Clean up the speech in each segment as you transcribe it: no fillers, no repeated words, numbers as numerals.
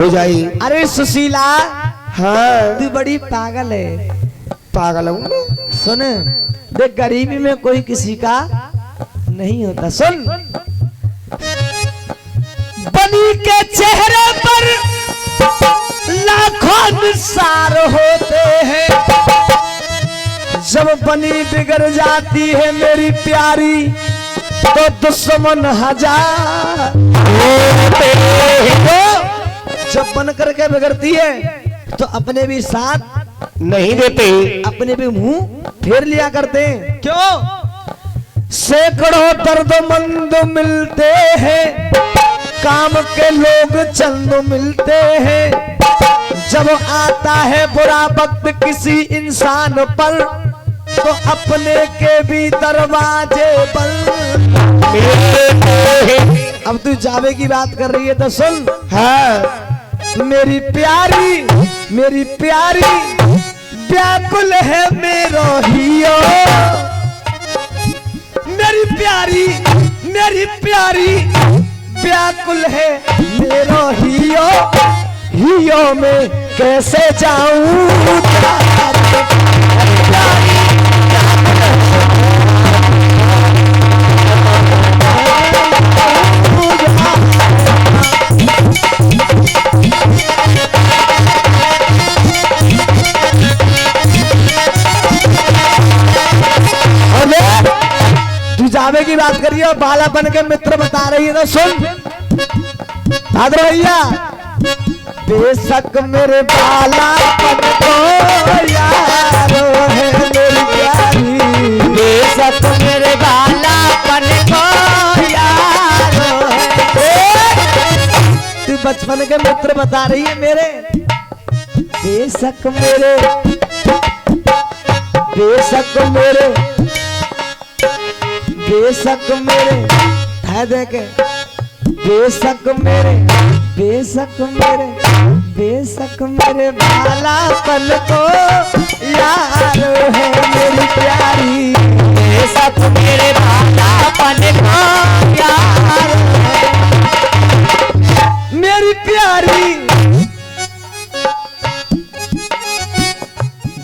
हो जाई। अरे सुशीला, हाँ तू बड़ी पागल है। पागल हूँ मैं। सुन, देख गरीबी में कोई किसी का नहीं होता। सुन, बनी के चेहरे पर लाखों निसार होते हैं, जब बनी बिगड़ जाती है मेरी प्यारी तो दुश्मन हजार होते हैं। जब बन करके बिगड़ती है तो अपने भी साथ नहीं देते, अपने भी मुंह फेर लिया करते हैं। क्यों? सैकड़ों दर्दमंद मिलते हैं, काम के लोग चंद मिलते हैं, जब आता है बुरा वक्त किसी इंसान पर तो अपने के भी दरवाजे बंद। अब तू जावे की बात कर रही है तो सुन। हाँ मेरी प्यारी व्याकुल है मेरो हियो, मेरी प्यारी व्याकुल है मेरो हियो, हियो में कैसे जाऊं। तू जावे की बात करिए और बालापन के मित्र बता रही है तो सुन। भाद्र भैया, बेशक मेरे बालापन को यारो है मेरी प्यारी, बेशक मेरे बालापन को यारो है। तू बचपन के मित्र बता रही है मेरे, बेशक मेरे है देखे, बेशक मेरे बालापन को यार है मेरी प्यारी, बेशक मेरे बालापन को यार है मेरी प्यारी,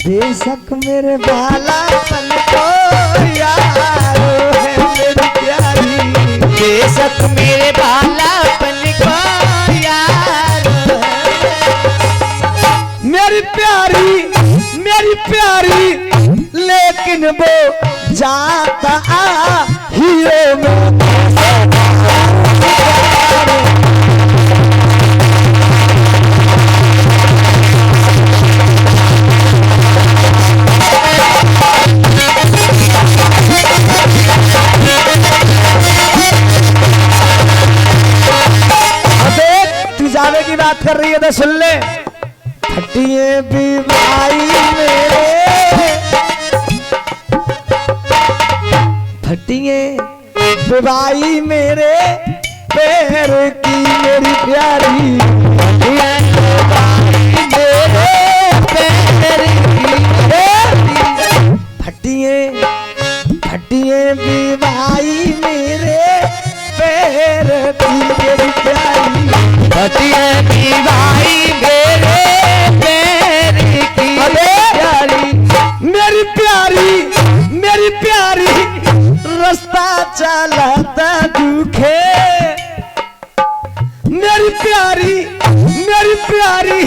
बेशक मेरे बालापन को यार है मेरी प्यारी, बेशक मेरे बालापन को यार है मेरी प्यारी, लेकिन वो जाता हीरो में। जावे की बात कर रही है तो सुन ले। फटिए भी भाई मेरे, फटिए भी भाई मेरे पैर की मेरी प्यारी, फटिए भी भाई मेरे पैर की, फटिए भी भाई मेरे पैर की मेरी प्यारी, फटिए भी भाई मेरे पैर की प्यारी, मेरी प्यारी रास्ता चलाता दुखे, मेरी प्यारी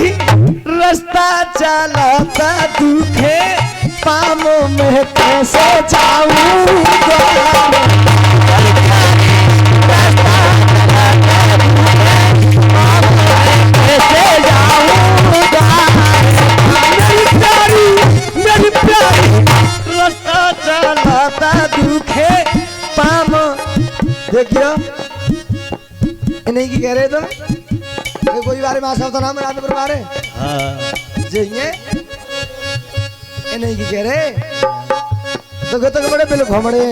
रास्ता चलाता दुखे, पामों में कैसे जाऊंगा, मेरी प्यारी रास्ता चलाता दुखे पाम। देखियो नहीं की कह रहे तुम, कोई बारे में तो नाम रात पर मारे जाइए नहीं की कह रहे तो बड़े बिल घोमड़े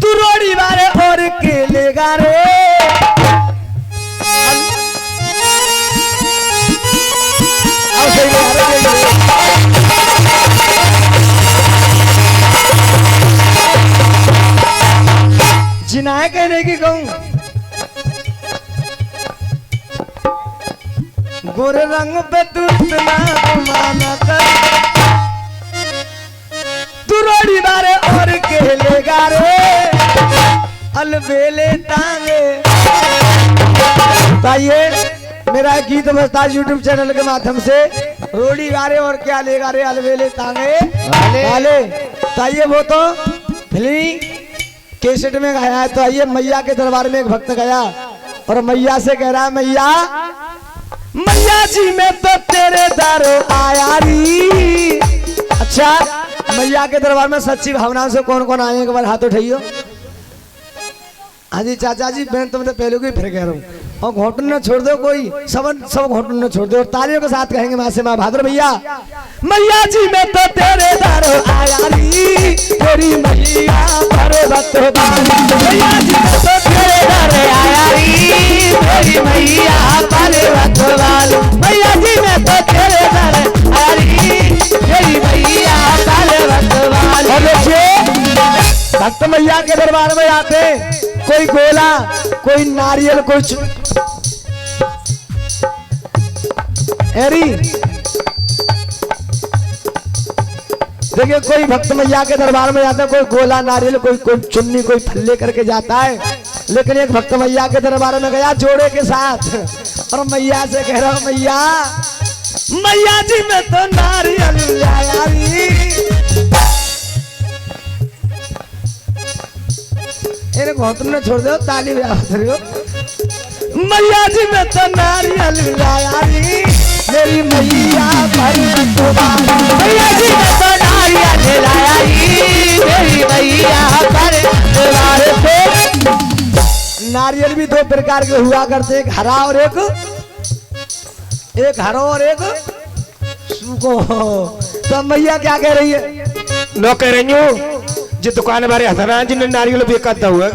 तू रोड़ी बारे और के लेगा रे, जिनाए कहने की कहूं गोरे रंग पे तू इतना माना कर, तू रोड़ी मारे और खेलेगा रे अलबेले टांगे। ताइए मेरा गीत बजता YouTube चैनल के माध्यम से, रोड़ी गारे और क्या लेगा रे अलबेले टांगे वाले। ताइए वो तो फिल्मी कैसेट में गाया है। तो आइए मैया के दरबार में एक भक्त गया और मैया से कह रहा है, मैया मैया जी मैं तो तेरे दर आया री। अच्छा मैया के दरबार में सच्ची भावना से कौन कौन आए, एक बार हाथ उठाइयो। हाँ जी चाचा जी, मैं तुमने पहले को ही फिर कह रहा हूँ, और घोटन न छोड़ दो कोई, सब घोटन न छोड़ दो। और तालियों के साथ कहेंगे माँ से माँ भाद्र भैया, मैया जी मैं तो तेरे दर आया री, तेरी मैया पर्वत वाली। मैया जी मैं तो तेरे दर आया री, तेरी मैया पर्वत वाली। मैया जी मैं तो तेरे दर आया री, तेरी मैया पर्वत वाली। भक्त मैया के दरबार में आते, कोई गोला, कोई नारियल, कोई एरी। देखिए कोई भक्त मैया के दरबार में जाता है, कोई गोला नारियल, कोई चुन्नी, कोई फल्ले करके जाता है। लेकिन एक भक्त मैया के दरबार में गया जोड़े के साथ, और मैया से कह रहा हूं, मैया मैया जी मैं तो नारियल लाया री। इन्हें घोटन ने छोड़ दो, ताली बजाओ। मैया जी मैं तो नारियल लाया री, मेरी मैया पर्वत वाली। मैया जी मैं तो नारियल लाया री, मेरी मैया पर्वत वाली। नारियल भी दो प्रकार के हुआ करते, एक हरा और एक हरो और एक सूखो। तो मैया क्या कह रही है? नो कह रही हूँ जो दुकान वाले हथरा जिन्हें नारियल बेचता हुआ।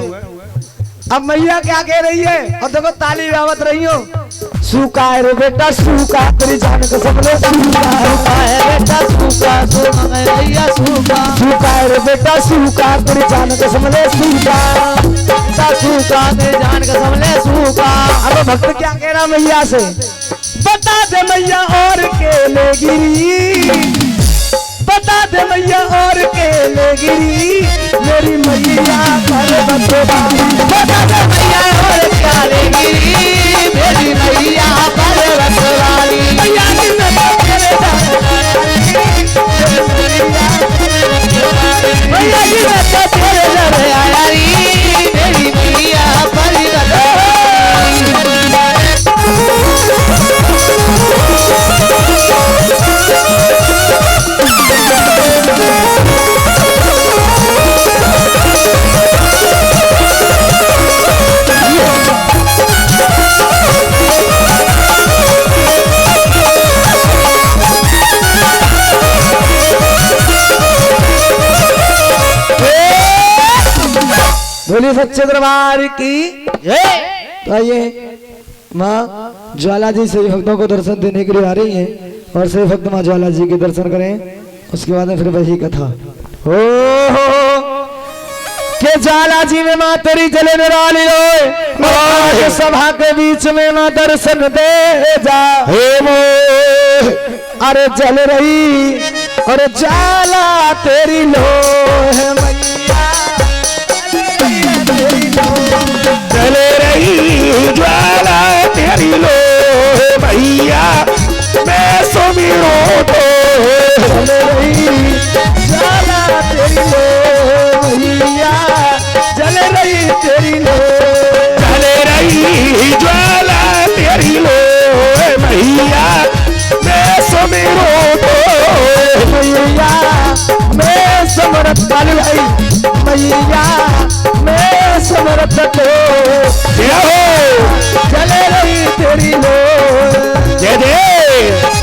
अब मैया क्या कह रही है? और देखो ताली बजावत रही हो। सूखा है रे बेटा सूखा, तेरी जान कसम ले सूखा है बेटा सूखा, मैया सूखा। सूखा है रे बेटा सूखा, तेरी जान कसम ले सूखा, सूखा तेरी जान कसम ले सूखा। अब भक्त क्या कह रहा मैया से? बता दे मैया और केले गिरी, बता दे मैया और केले गिरी, मेरी मैया पर्वत वाली। बता दे मैया और केले गिरी, मेरी मैया पर्वत वाली। मैया जी मैं तो तेरे दर आया री, मैया जी मैं तो तेरे दर आया री, मेरी मैया पर्वत वाली। बोलिए सच्चे दरबार की। तो आइए माँ ज्वाला जी से भक्तों को दर्शन देने के लिए आ रही हैं, और से भक्त माँ ज्वाला जी के दर्शन करें, उसके बाद में फिर वही कथा। हो के ज्वाला जी में माँ तेरी जले निराली हो, सभा के बीच में माँ दर्शन दे जा। अरे जल रही और ज्वाला तेरी लो है मैया, चल रही ज्वाला तेरी लो भैया, मैं सुमिरो तो। चल रही ज्वाला तेरी लो भैया, जल रही तेरी लो, चल रही ज्वाला तेरी लो भैया, मैं सुमिरो तो। मैया मैं समरथ काली भाई, मैया मैं समरथ को। जय हो, चले रही तेरी लो, जय जय।